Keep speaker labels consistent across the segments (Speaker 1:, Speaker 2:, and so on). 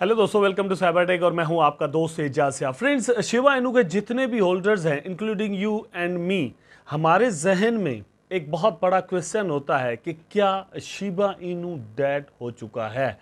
Speaker 1: Hello दोस्तों, welcome to Cybertech और मैं हूं आपका दोस्त Ejaz Siya. Friends, Shiba Inu के जितने भी होल्डर्स हैं इंक्लूडिंग यू एंड मी, हमारे जहन में एक बहुत बड़ा क्वेश्चन होता है कि क्या शिबा इनू डेड हो चुका है।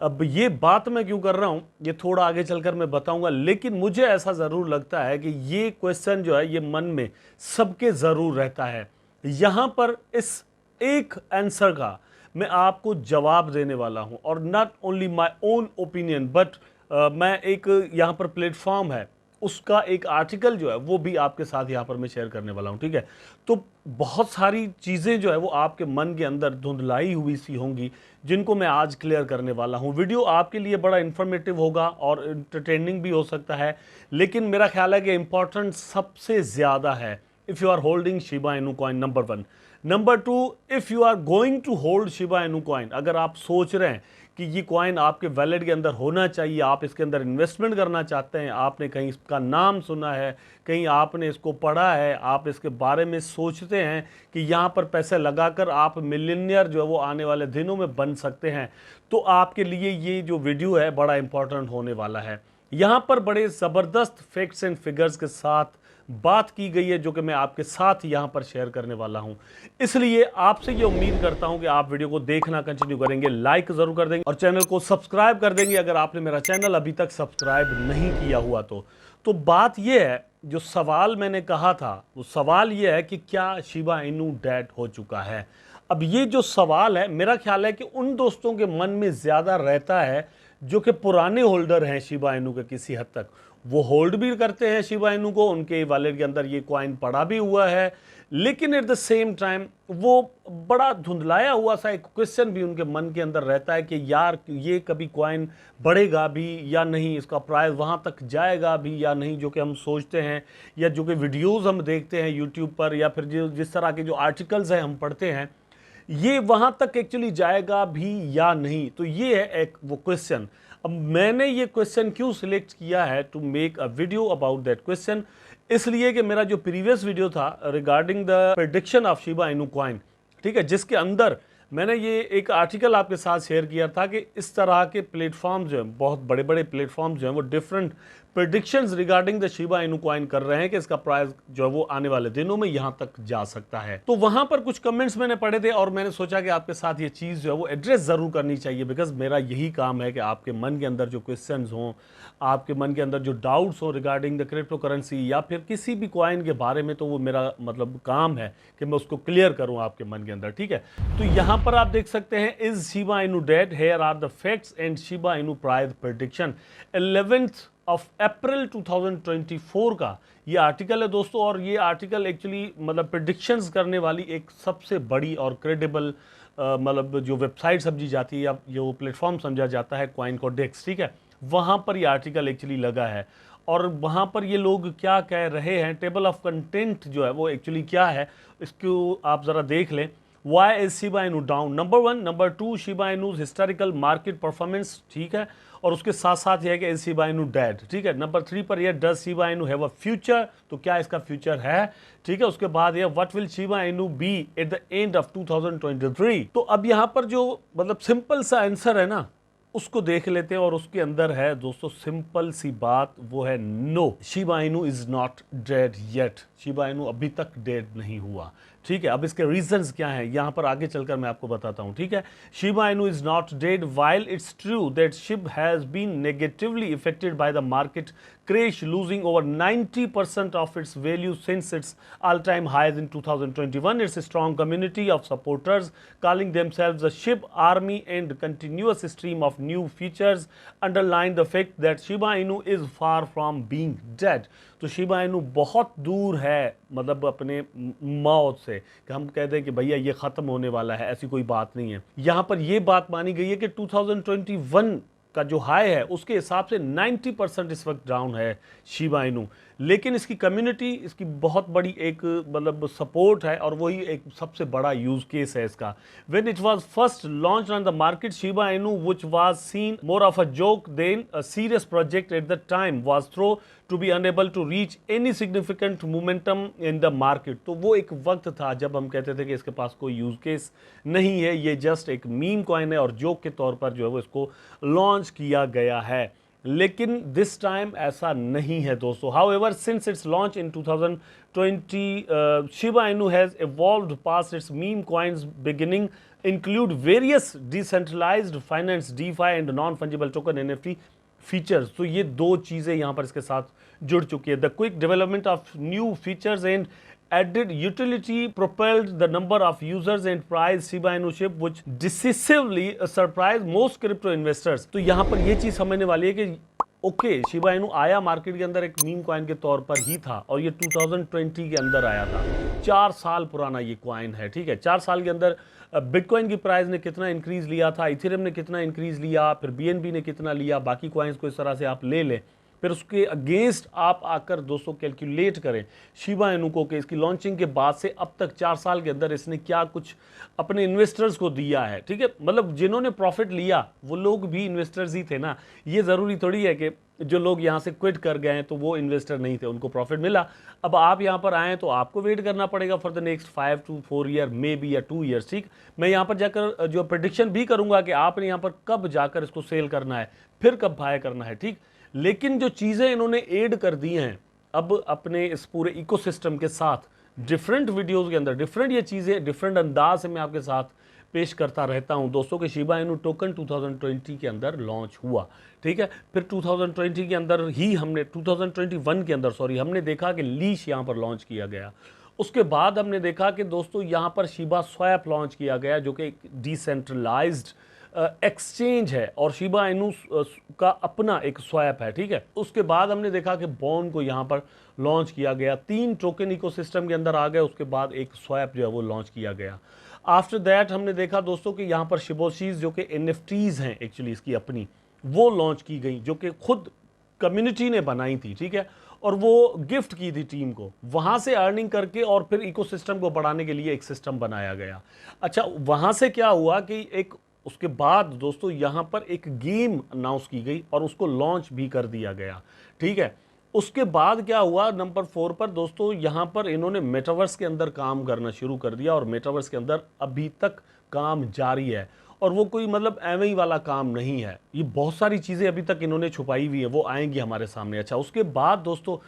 Speaker 1: अब ये बात मैं क्यों कर रहा हूं ये थोड़ा आगे चलकर मैं बताऊंगा, लेकिन मुझे ऐसा ज़रूर लगता है कि ये क्वेश्चन जो है ये मन में सबके ज़रूर रहता है। यहां पर इस एक आंसर का मैं आपको जवाब देने वाला हूं, और not only my own opinion but मैं एक यहां पर प्लेटफॉर्म है उसका एक आर्टिकल जो है वो भी आपके साथ यहां पर मैं शेयर करने वाला हूं। ठीक है, तो बहुत सारी चीज़ें जो है वो आपके मन के अंदर धुंधलाई हुई सी होंगी जिनको मैं आज क्लियर करने वाला हूं। वीडियो आपके लिए बड़ा इंफॉर्मेटिव होगा और इंटरटेनिंग भी हो सकता है, लेकिन मेरा ख्याल है कि इंपॉर्टेंट सबसे ज़्यादा है if you are holding Shiba Inu coin, number one. Number two, if you are going to hold Shiba Inu coin, अगर आप सोच रहे हैं कि ये कॉइन आपके वैलेट के अंदर होना चाहिए, आप इसके अंदर इन्वेस्टमेंट करना चाहते हैं, आपने कहीं इसका नाम सुना है, कहीं आपने इसको पढ़ा है, आप इसके बारे में सोचते हैं कि यहाँ पर पैसे लगाकर आप मिलियनियर जो है वो आने वाले दिनों में बन सकते हैं, तो आपके लिए ये जो वीडियो है बड़ा इंपॉर्टेंट होने वाला है। यहाँ पर बड़े ज़बरदस्त फैक्ट्स एंड फिगर्स के साथ बात की गई है जो कि मैं आपके साथ यहां पर शेयर करने वाला हूं। इसलिए आपसे ये उम्मीद करता हूं कि आप वीडियो को देखना कंटिन्यू करेंगे, लाइक जरूर कर देंगे और चैनल को सब्सक्राइब कर देंगे अगर आपने मेरा चैनल अभी तक सब्सक्राइब नहीं किया हुआ तो बात यह है, जो सवाल मैंने कहा था वो सवाल यह है कि क्या शिबा इनू डेड हो चुका है। अब ये जो सवाल है मेरा ख्याल है कि उन दोस्तों के मन में ज़्यादा रहता है जो कि पुराने होल्डर हैं शिबा इनू के, किसी हद तक वो होल्ड भी करते हैं शिबा इनू को, उनके वॉलेट के अंदर ये कॉइन पड़ा भी हुआ है, लेकिन एट द सेम टाइम वो बड़ा धुंधलाया हुआ सा एक क्वेश्चन भी उनके मन के अंदर रहता है कि यार ये कभी कॉइन बढ़ेगा भी या नहीं, इसका प्राइस वहाँ तक जाएगा भी या नहीं, जो कि हम सोचते हैं या जो कि वीडियोज़ हम देखते हैं यूट्यूब पर या फिर जिस तरह के जो आर्टिकल्स हैं हम पढ़ते हैं, ये वहाँ तक एक्चुअली जाएगा भी या नहीं। तो ये है एक वो क्वेश्चन। अब मैंने ये क्वेश्चन क्यों सिलेक्ट किया है to make a video about that question, इसलिए कि मेरा जो प्रीवियस वीडियो था regarding the prediction of Shiba Inu coin, ठीक है, जिसके अंदर मैंने ये एक आर्टिकल आपके साथ शेयर किया था कि इस तरह के प्लेटफॉर्म्स जो हैं, बहुत बड़े बड़े प्लेटफॉर्म्स जो हैं वो different predictions regarding the Shiba Inu coin कर रहे हैं कि इसका प्राइस जो है वो आने वाले दिनों में यहां तक जा सकता है। तो वहां पर कुछ कमेंट्स मैंने पढ़े थे और मैंने सोचा कि आपके साथ ये चीज़ जो है वो एड्रेस ज़रूर करनी चाहिए, बिकॉज मेरा यही काम है कि आपके मन के अंदर जो क्वेश्चंस हों, आपके मन के अंदर जो डाउट्स हों रिगार्डिंग द क्रिप्टो करेंसी या फिर किसी भी कॉइन के बारे में, तो वो मेरा मतलब काम है कि मैं उसको क्लियर करूँ आपके मन के अंदर। ठीक है, तो यहाँ पर आप देख सकते हैं, is Shiba Inu dead, here are the facts and Shiba Inu price prediction. 11th of April 2024 का ये आर्टिकल है दोस्तों, और ये आर्टिकल एक्चुअली मतलब प्रेडिक्शंस करने वाली एक सबसे बड़ी और क्रेडिबल मतलब जो वेबसाइट समझी जाती है या जो प्लेटफॉर्म समझा जाता है कॉइन कोडेक्स, ठीक है, वहाँ पर ये आर्टिकल एक्चुअली लगा है। और वहाँ पर ये लोग क्या कह रहे हैं, टेबल ऑफ कंटेंट जो है वो एक्चुअली क्या है, इसको आप ज़रा देख लें। Why is Shiba Inu down? Number one. Number two, Shiba Inu's historical market performance, ठीक है, और उसके साथ साथ यह है कि इज शिबा इनू डेड, ठीक है। नंबर थ्री पर यह does Shiba Inu have a future, तो क्या इसका फ्यूचर है, ठीक है। उसके बाद यह what will Shiba Inu be at the end of 2023। तो अब यहाँ पर जो मतलब सिंपल सा आंसर है ना, उसको देख लेते हैं, और उसके अंदर है दोस्तों सिंपल सी बात, वो है no, Shiba Inu is not dead yet. Shiba Inu अभी तक डेड नहीं हुआ, ठीक है। अब इसके रीजंस क्या हैं यहाँ पर आगे चलकर मैं आपको बताता हूँ, ठीक है। Shiba Inu is not dead while it's true that Shib has been negatively affected by the market crash, losing over 90% of its value since its all-time highs in 2021. Its strong community of supporters calling themselves the SHIB army and continuous stream of new features underline the fact that Shiba Inu is far from being dead. तो Shiba Inu बहुत दूर है मतलब अपने मौत से, कि हम कहते हैं कि भैया ये ख़त्म होने वाला है, ऐसी कोई बात नहीं है। यहाँ पर ये बात मानी गई है कि 2021 का जो हाई है उसके हिसाब से 90% इस वक्त डाउन है शिबा इनू। लेकिन इसकी कम्युनिटी, इसकी बहुत बड़ी एक मतलब सपोर्ट है और वही एक सबसे बड़ा यूज केस है इसका। When it was first launch on the market, Shiba Inu which was seen more of a joke than a serious project at the time was throw to be unable to reach any significant momentum in the market. तो वो एक वक्त था जब हम कहते थे कि इसके पास कोई यूज केस नहीं है, ये जस्ट एक मीम कॉइन है और जोक के तौर पर जो है वो इसको लॉन्च किया गया है। लेकिन दिस टाइम ऐसा नहीं है दोस्तों। However since it's launch in 2020, Shiba Inu has evolved past it's meme coins beginning include various decentralized finance, DeFi and non-fungible token NFT features. तो ये दो चीज़ें यहाँ पर इसके साथ जुड़ चुकी है। The quick development of new features and added utility propelled the number of users and price Shiba Inu ship which decisively surprised most crypto investors। तो यहाँ पर ये चीज़ समझने वाली है कि ओके, शिबा इनू आया मार्केट के अंदर एक मीम कॉइन के तौर पर ही था और ये 2020 के अंदर आया था। 4 साल पुराना ये कॉइन है, ठीक है। 4 साल के अंदर बिटकॉइन की प्राइस ने कितना इंक्रीज लिया था, इथेरियम ने कितना इंक्रीज लिया, फिर बीएनबी ने कितना लिया, बाकी कॉइन्स को इस तरह से आप ले लें, फिर उसके अगेंस्ट आप आकर दोस्तों कैलकुलेट करें शिबा इनू को कि इसकी लॉन्चिंग के बाद से अब तक 4 साल के अंदर इसने क्या कुछ अपने इन्वेस्टर्स को दिया है, ठीक है। मतलब जिन्होंने प्रॉफिट लिया वो लोग भी इन्वेस्टर्स ही थे ना। ये ज़रूरी थोड़ी है कि जो लोग यहाँ से क्विट कर गए हैं तो वो इन्वेस्टर नहीं थे, उनको प्रॉफिट मिला। अब आप यहाँ पर आएँ तो आपको वेट करना पड़ेगा for the next 5 to 4 year, may be या 2 ईयर्स, ठीक। मैं यहाँ पर जाकर जो प्रेडिक्शन भी करूँगा कि आपने यहाँ पर कब जाकर इसको सेल करना है, फिर कब बाय करना है, ठीक। लेकिन जो चीज़ें इन्होंने ऐड कर दी हैं अब अपने इस पूरे इकोसिस्टम के साथ, डिफरेंट वीडियोस के अंदर डिफरेंट ये चीज़ें डिफरेंट अंदाज से मैं आपके साथ पेश करता रहता हूं दोस्तों कि शिबा इनू टोकन 2020 के अंदर लॉन्च हुआ, ठीक है। फिर 2020 के अंदर ही हमने 2021 के अंदर हमने देखा कि लीश यहाँ पर लॉन्च किया गया। उसके बाद हमने देखा कि दोस्तों यहाँ पर शिबा स्वैप लॉन्च किया गया जो कि एक डिसेंट्रलाइज्ड एक्सचेंज है और शिबा इनू का अपना एक स्वैप है, ठीक है। उसके बाद हमने देखा कि बॉन को यहाँ पर लॉन्च किया गया, 3 टोकन इकोसिस्टम के अंदर आ गए, उसके बाद एक स्वैप जो है वो लॉन्च किया गया। आफ्टर दैट हमने देखा दोस्तों कि यहाँ पर शिबोशीज जो कि एनएफटीज हैं एक्चुअली इसकी अपनी, वो लॉन्च की गई जो कि खुद कम्युनिटी ने बनाई थी, ठीक है, और वो गिफ्ट की थी टीम को, वहाँ से अर्निंग करके और फिर इकोसिस्टम को बढ़ाने के लिए एक सिस्टम बनाया गया। अच्छा, वहाँ से क्या हुआ कि एक उसके बाद दोस्तों यहाँ पर एक गेम अनाउंस की गई और उसको लॉन्च भी कर दिया गया, ठीक है। उसके बाद क्या हुआ, नंबर 4 पर दोस्तों यहाँ पर इन्होंने मेटावर्स के अंदर काम करना शुरू कर दिया और मेटावर्स के अंदर अभी तक काम जारी है और वो कोई मतलब एवं ही वाला काम नहीं है। ये बहुत सारी चीज़ें अभी तक इन्होंने छुपाई हुई है, वो आएंगी हमारे सामने। अच्छा, उसके बाद दोस्तों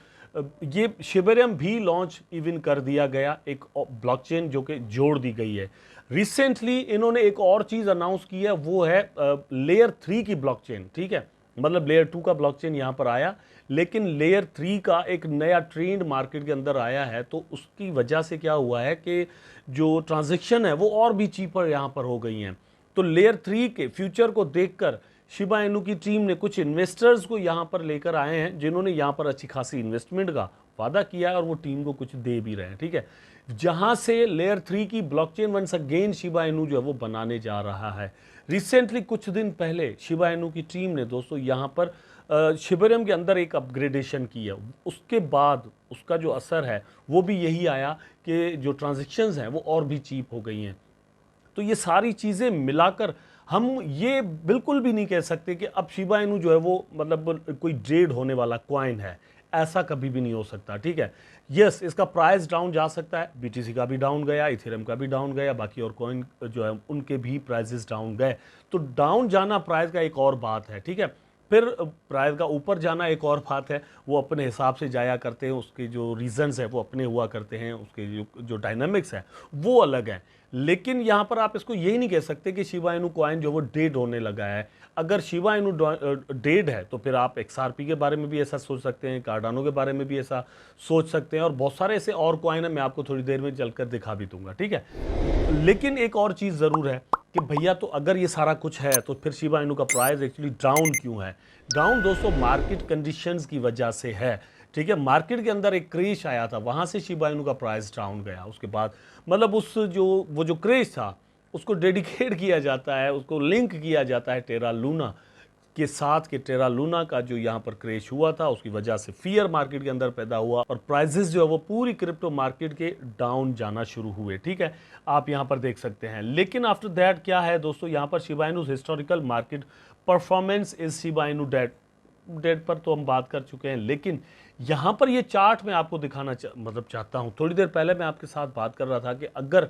Speaker 1: ये शिबेरियम भी लॉन्च इवन कर दिया गया, एक ब्लॉकचेन जो कि जोड़ दी गई है। रिसेंटली इन्होंने एक और चीज़ अनाउंस की है, वो है लेयर 3 की ब्लॉकचेन, ठीक है। मतलब लेयर 2 का ब्लॉकचेन यहाँ पर आया, लेकिन लेयर 3 का एक नया ट्रेंड मार्केट के अंदर आया है। तो उसकी वजह से क्या हुआ है कि जो ट्रांजैक्शन है वो और भी चीपर यहाँ पर हो गई हैं। तो लेयर 3 के फ्यूचर को देखकर शिबा इनू की टीम ने कुछ इन्वेस्टर्स को यहाँ पर लेकर आए हैं जिन्होंने यहाँ पर अच्छी खासी इन्वेस्टमेंट का वादा किया है और वो टीम को कुछ दे भी रहे हैं, ठीक है। जहाँ से लेयर 3 की blockchain once again Shiba Inu जो है वो बनाने जा रहा है। रिसेंटली कुछ दिन पहले शिबा इनू की टीम ने दोस्तों यहाँ पर शिबेरियम के अंदर एक अपग्रेडेशन की है। उसके बाद उसका जो असर है वो भी यही आया कि जो ट्रांजेक्शन्स हैं वो और भी चीप हो गई हैं। तो ये सारी चीज़ें मिलाकर हम ये बिल्कुल भी नहीं कह सकते कि अब शिबा इनू जो है वो मतलब कोई ट्रेड होने वाला कॉइन है, ऐसा कभी भी नहीं हो सकता, ठीक है। यस, इसका प्राइस डाउन जा सकता है, बीटीसी का भी डाउन गया, इथेरियम का भी डाउन गया, बाकी और कॉइन जो है उनके भी प्राइसेस डाउन गए। तो डाउन जाना प्राइस का एक और बात है, ठीक है। फिर प्राइस का ऊपर जाना एक और बात है, वो अपने हिसाब से जाया करते हैं, उसके जो रीजंस है वो अपने हुआ करते हैं, उसके जो डायनामिक्स है वो अलग है। लेकिन यहाँ पर आप इसको यही नहीं कह सकते कि शिबा इनू कॉइन जो वो डेड होने लगा है। अगर शिबा इनू डेड है तो फिर आप एक्सआरपी के बारे में भी ऐसा सोच सकते हैं, कार्डानो के बारे में भी ऐसा सोच सकते हैं और बहुत सारे ऐसे और कॉइन है, मैं आपको थोड़ी देर में चलकर दिखा भी दूंगा, ठीक है। लेकिन एक और चीज़ ज़रूर है कि भैया तो अगर ये सारा कुछ है तो फिर शिबा इनू का प्राइस एक्चुअली डाउन क्यों है। डाउन दोस्तों मार्केट कंडीशंस की वजह से है, ठीक है। मार्केट के अंदर एक क्रेश आया था, वहाँ से शिबा इनू का प्राइस डाउन गया। उसके बाद मतलब वो जो क्रेश था उसको डेडिकेट किया जाता है, उसको लिंक किया जाता है टेरा लूना के साथ कि टेरा लूना का जो यहाँ पर क्रैश हुआ था उसकी वजह से फियर मार्केट के अंदर पैदा हुआ और प्राइसेस जो है वो पूरी क्रिप्टो मार्केट के डाउन जाना शुरू हुए। ठीक है, आप यहाँ पर देख सकते हैं। लेकिन आफ्टर दैट क्या है दोस्तों, यहाँ पर Shiba Inu historical market performance is Shiba Inu date पर तो हम बात कर चुके हैं, लेकिन यहाँ पर ये चार्ट मैं आपको दिखाना चाहता हूँ। थोड़ी देर पहले मैं आपके साथ बात कर रहा था कि अगर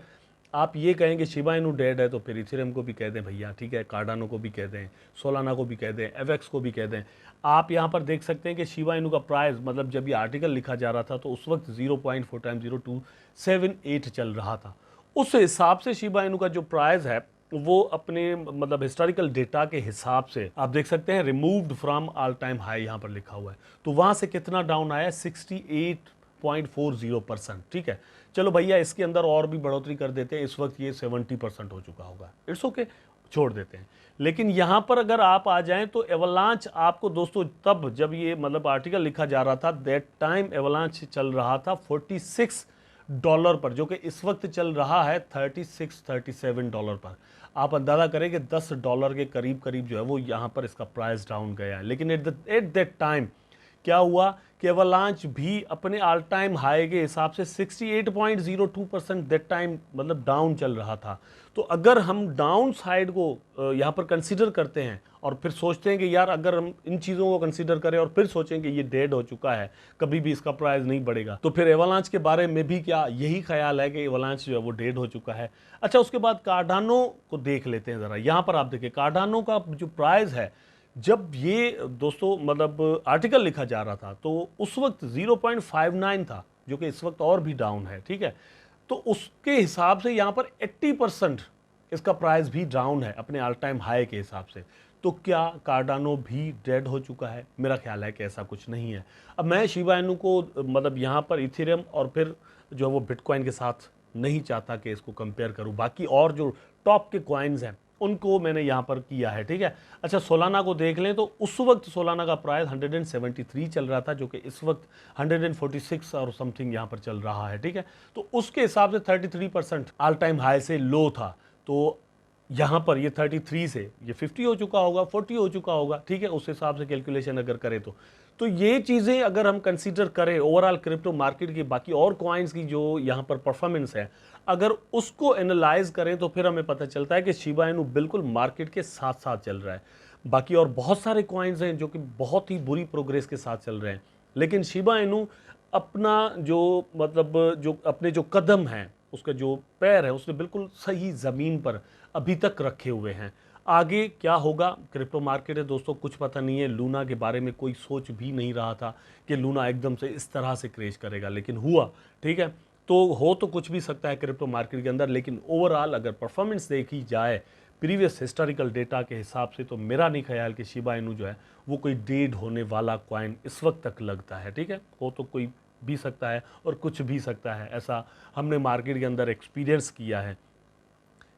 Speaker 1: आप ये कहें कि शिबा इनू डेड है तो फिर इथेरियम को भी कह दें भैया, ठीक है, कार्डानो को भी कह दें, सोलाना को भी कह दें, एवेक्स को भी कह दें। आप यहाँ पर देख सकते हैं कि शिबा इनू का प्राइस जब ये आर्टिकल लिखा जा रहा था तो उस वक्त 0.4 टाइम 0278 चल रहा था। उस हिसाब से शिबा इनू का जो प्राइस है वो अपने हिस्टोरिकल डेटा के हिसाब से आप देख सकते हैं removed from all time high यहाँ पर लिखा हुआ है, तो वहाँ से कितना डाउन आया, 68.40%। ठीक है, चलो भैया इसके अंदर और भी बढ़ोतरी कर देते हैं, इस वक्त ये 70% हो चुका होगा, इट्स ओके, छोड़ देते हैं। लेकिन यहाँ पर अगर आप आ जाएं तो एवलांच आपको दोस्तों तब जब ये आर्टिकल लिखा जा रहा था दैट टाइम एवलांच चल रहा था $46 पर, जो कि इस वक्त चल रहा है $37 पर। आप अंदाजा करें कि $10 के करीब करीब जो है वो यहाँ पर इसका प्राइस डाउन गया है। लेकिन एट दैट टाइम क्या हुआ कि एवलांच भी अपने ऑल टाइम हाई के हिसाब से 68.02% दैट टाइम डाउन चल रहा था। तो अगर हम डाउन साइड को यहाँ पर कंसीडर करते हैं और फिर सोचते हैं कि यार अगर हम इन चीज़ों को कंसीडर करें और फिर सोचें कि ये डेड हो चुका है, कभी भी इसका प्राइस नहीं बढ़ेगा, तो फिर एवलांच के बारे में भी क्या यही ख्याल है कि एवलांच जो है वो डेड हो चुका है। अच्छा, उसके बाद कार्डानो को देख लेते हैं ज़रा। यहाँ पर आप देखिए कार्डानो का जो प्राइस है, जब ये दोस्तों आर्टिकल लिखा जा रहा था तो उस वक्त 0.59 था, जो कि इस वक्त और भी डाउन है। ठीक है, तो उसके हिसाब से यहाँ पर 80% इसका प्राइस भी डाउन है अपने ऑल टाइम हाई के हिसाब से। तो क्या कार्डानो भी डेड हो चुका है? मेरा ख्याल है कि ऐसा कुछ नहीं है। अब मैं शिबा इनू को यहाँ पर इथेरियम और फिर जो है वो बिटकॉइन के साथ नहीं चाहता कि इसको कंपेयर करूँ, बाकी और जो टॉप के कॉइन्स हैं उनको मैंने यहाँ पर किया है। ठीक है, अच्छा सोलाना को देख लें तो उस वक्त सोलाना का प्राइस 173 चल रहा था, जो कि इस वक्त 146 और समथिंग यहाँ पर चल रहा है। ठीक है, तो उसके हिसाब से 33% ऑल टाइम हाई से लो था, तो यहाँ पर ये 33 से ये 50 हो चुका होगा, 40 हो चुका होगा। ठीक है, उस हिसाब से कैलकुलेशन अगर करें तो ये चीज़ें अगर हम कंसीडर करें ओवरऑल क्रिप्टो मार्केट की बाकी और कॉइन्स की जो यहाँ पर परफॉर्मेंस है, अगर उसको एनालाइज करें तो फिर हमें पता चलता है कि शिबा इनू बिल्कुल मार्केट के साथ साथ चल रहा है। बाकी और बहुत सारे कॉइन्स हैं जो कि बहुत ही बुरी प्रोग्रेस के साथ चल रहे हैं, लेकिन शिबा इनू अपना जो अपने जो कदम हैं, उसका जो पैर है, उसने बिल्कुल सही ज़मीन पर अभी तक रखे हुए हैं। आगे क्या होगा, क्रिप्टो मार्केट है दोस्तों, कुछ पता नहीं है। लूना के बारे में कोई सोच भी नहीं रहा था कि लूना एकदम से इस तरह से क्रैश करेगा, लेकिन हुआ। ठीक है, तो हो तो कुछ भी सकता है क्रिप्टो मार्केट के अंदर, लेकिन ओवरऑल अगर परफॉर्मेंस देखी जाए प्रीवियस हिस्टोरिकल डेटा के हिसाब से तो मेरा नहीं ख्याल कि शिबा इनू जो है वो कोई डेड होने वाला कॉइन इस वक्त तक लगता है। ठीक है, हो तो कोई भी सकता है और कुछ भी सकता है, ऐसा हमने मार्केट के अंदर एक्सपीरियंस किया है।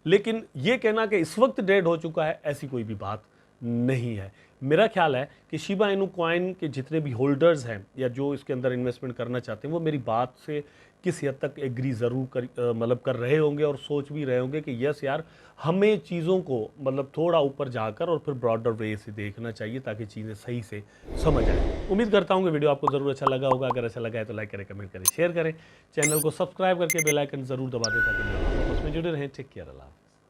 Speaker 1: लेकिन ये कहना कि इस वक्त डेड हो चुका है, ऐसी कोई भी बात नहीं है। मेरा ख्याल है कि शिबा इनू कॉइन के जितने भी होल्डर्स हैं या जो इसके अंदर इन्वेस्टमेंट करना चाहते हैं, वो मेरी बात से किसी हद तक एग्री ज़रूर कर रहे होंगे और सोच भी रहे होंगे कि यस यार, हमें चीज़ों को थोड़ा ऊपर जाकर और फिर ब्रॉडर वे से देखना चाहिए ताकि चीज़ें सही से समझ आए। उम्मीद करता हूँ कि वीडियो आपको ज़रूर अच्छा लगा होगा। अगर अच्छा लगा है तो लाइक करें, कमेंट करें, शेयर करें, चैनल को सब्सक्राइब करके बेल आइकन ज़रूर दबा दें ताकि उसमें जुड़े रहें। टेक केयर, अल्लाह।